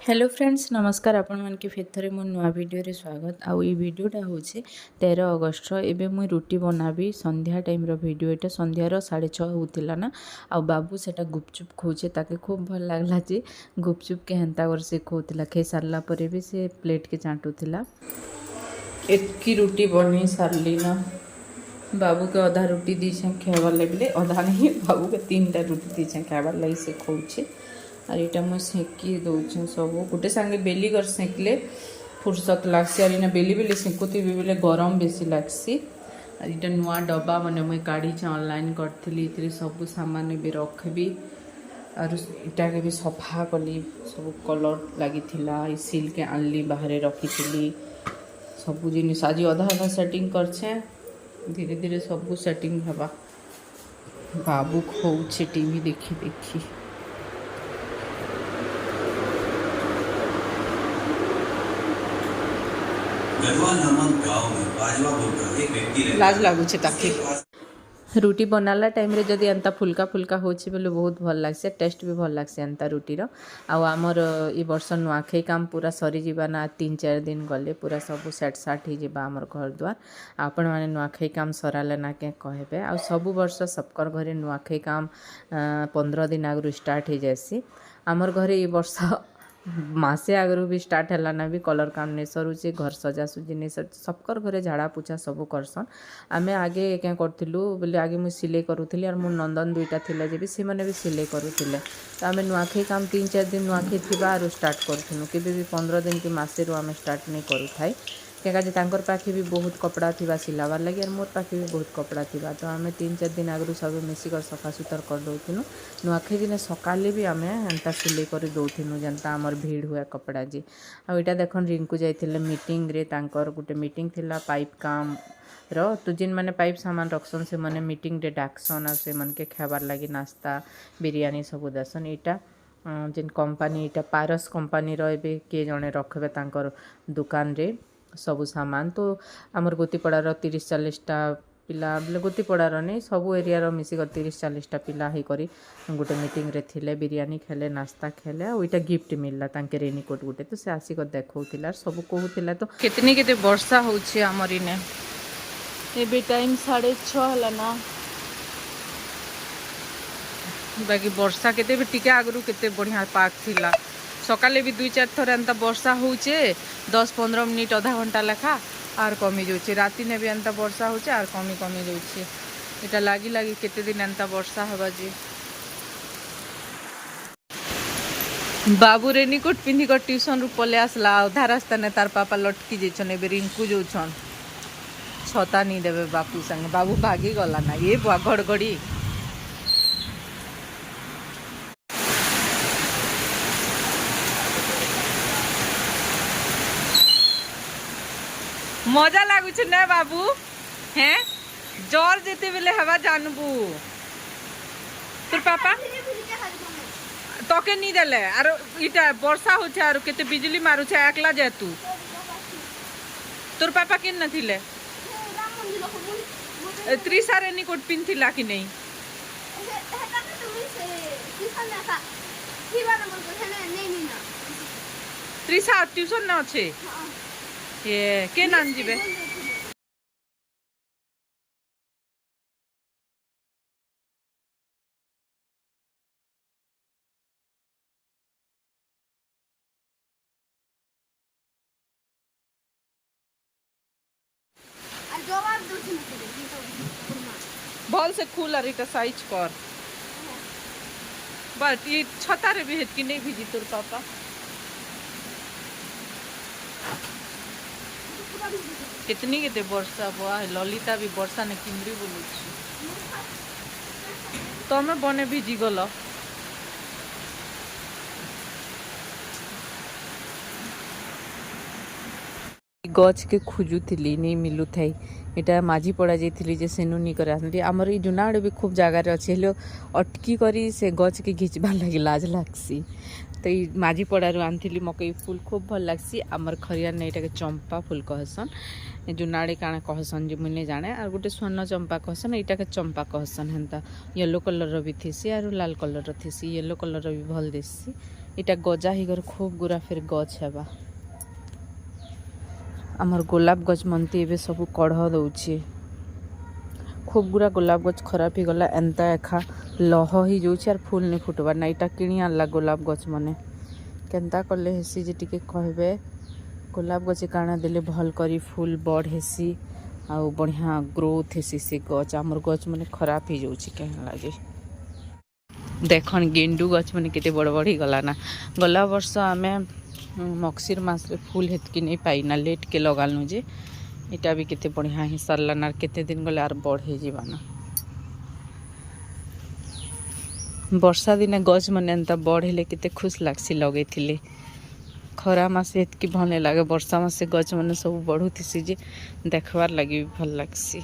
Hello friends नमस्कार आपण मन के फिर थे मो नुआ वीडियो रे स्वागत आउ ये वीडियोटा हूँ 13 अगस्ट एबे मुई रुटी बनाबी संध्या टाइम रो वीडियो एटा संध्यार 6:30 होतिला ना आ बाबू सेटा गुपचुप खोजे ताके खूब भल लागला जे गुपचुप के हेंता कर से खोतिला खे सारला परे भी से प्लेट के चाटुतिला एतकी रुटी बनी सारली ना बाबू के आधा रुटी दीछे खाइबार लगे आधा नहीं बाबू के 3टा रुटी दीछे खाइबार लगे से खोचे और यहाँ मुझे सेकी दौचे सब गोटे सांगे बेली कर सेकले फुर्सत लगसी और बेली बेली सेकुथी बेले गरम बेसी लगसी और यहाँ नुआ डब्बा मैंने मुझे काढ़ी ऑनलाइन करी सब सामान भी रखबी और इटा के भी सफा कली सब कलर लगी सिल के आनली बाहर रखी सब जिन आज अधा अधा सेटिंग करछे धीरे धीरे सब सेटिंग हवा बाबू खोचे टीवी देखी देखी लाज लगुचे ताकि रुटी बनाला टाइम रे जदि एंता फुल्का फुल्का होछि बोले बहुत भल लागसे टेस्ट भी भल लागसे एंता रुटी रो आमर ई वर्ष नुआखाई काम पूरा सरी जीवा ना 3-4 दिन गले पूरा सब सेट साट ही जीवा हमर घर द्वार आपण माने नुआखाई काम सराले ना के कहबे आ सब वर्ष सबकर घरे नुआखाई काम 15 दिन आगु स्टार्ट हो जासी हमर घरे ई वर्ष मासे आगरू भी स्टार्ट है ना भी कलर काम नहीं सरुचे घर सजा सुजी नहीं सर सबकर घरे झाड़ा पोछा सब करसन आमे आगे क्या करूँ बोले आगे मुझे सिलाई करूली और मोर नंदन 2टा थिला जे भी से माने भी सिलाई करूले तो आमे नुआखाई काम 3-4 दिन नुआखाई थिबा आरो स्टार्ट करूँ केबे भी 15 दिन की मासे रो आमे स्टार्ट नहीं करू थाई क्या पाखे भी बहुत कपड़ा थी सिलाबार लगे और मोर पाखे भी बहुत कपड़ा थी तो आम 3-4 दिन आगु सब मिसिक सफा सुतर कर दौनु नुआखाई दिन सकाले भी आम एंता सिलाई कर दौनु जनता आमर भीड़ हुए कपड़ा जी आईटा देख रिंकू जाइए मीटिंग रे तांकर गोटे मीटिंग थिला पाइप काम तो जिन मैंने पाइप सामान रखसन से मैंने मीटिंग रे डाकसन और से मन के खाबार लगी नास्ता बिरियानी सब देसन यहाँ जिन कंपनी यहाँ पारस कंपनी रे किए जड़े रखे तांकर दुकान रे सबू सामान तो आमर गोतीपड़ार 30-40टा पिला बोले गोतीपड़ार नहीं सबू एरिया मिसिक 30-40टा पिला ही करी गोटे मीटिंग रे थिले बिरियानी खेले नास्ता खेले और गिफ्ट मिलला तांके रेनीकोट गोटे तो से आसिक देखौतिला सब कहूतिला तो कितनी केते वर्षा होछि हमर इने एबे टाइम 6:30 हला ना बाकी वर्षा केते भी टिके आगरू केते बढ़िया पाक थिला सकाले भी 2-4 थर एंता वर्षा होचे 10-15 मिनिट आधा घंटा लेखा आर कमी जाऊे राति ने भी एंता वर्षा होचे आर कमी कमी जाऊे इटा लागी लागी केते दिन एंता वर्षा हवा जी बाबू रेनीकोट पिंधि कर ट्यूशन रु पले आसला आधा रास्ता ने तार पापा लटकी जेछन एबे रिंकू जोछन छता नहीं देबे बापू संगे बाबू भागी गला ना ये घड़घड़ी मजा लगुच ना बाबू हैं जोर जेते बेले हवा जानबू तोर पापा तके नहीं देले आर इटा वर्षा होछे आर केते बिजली मारुछे एकला जे तू तोर पापा केन नथिले त्रिसा रेनीकोट पिनथिला कि नहीं त्रिसा ट्यूशन न अच्छे ये के नाम जीवे भल से खुल और इटा साइज कर बट ये छता रे भी हेत कि नहीं भिजी तोर पापा कितनी केते वर्षा बुआ ललिता भी वर्षा ने किमरी बोलू तमें बने भिजी गल गच के खोजुली नहीं मिलू थी इटा माझी पड़ा जाइली जे सेनु नहीं कर आमर ये जुनाड़ भी खूब जगार अच्छे अटकी करी से गच के घिचबार लगे लाज लगसी तो ये माझी पड़ारू आनी मकई फूल खूब भल लगसी आमर खरियार ने ये चंपा फूल कहसन जुनाड़े काଣା कहसन जे मुझे जाने और गोटे स्वर्ण चंपा कहसन यहाँ के चंपा कहसन हेन्ता येलो कलर भी थीसी और लाल कलर थीसी येलो कलर भी भल दिसी इटा गजा ही कर खूब गुरा फिर गछ हेबा। आमर गोलाप गछ मनती एबे सब कढ़ दौची खूब गुरा गोलाप गछ खराब ही गला एंता एखा लह ही जाऊँ आर फूल नहीं फुटबार ना। इटा किणी आनला गोलाप गछ मने केन्ता कले हेसी जे टिके कहबे गोलाप गछ काना देले भल करी फूल बड़ हेसी आउ बढ़िया ग्रोथ हेसी से गछ। आमर गछ मने खराब ही जाऊँ कहीं लगे देखन गेंडू गछ मैंने केते बड़ बड़ ही गला ना। गला वर्ष आम मक्सिर मास रे फूल हेतकी नहीं पाई ना लेट के लगालु जे इटा भी केते बढ़िया ही सरला ना केते दिन गले आर बढ़े जीवाना। वर्षा दिने गछ मैंने एंता बढ़ेले केते खुश लागसी लगे थिले। खरा मासे हेतकी भल नहीं लगे वर्षा मासे गछ मैंने सब बढ़ुथी जे देखबार लगी भी भल लागसी।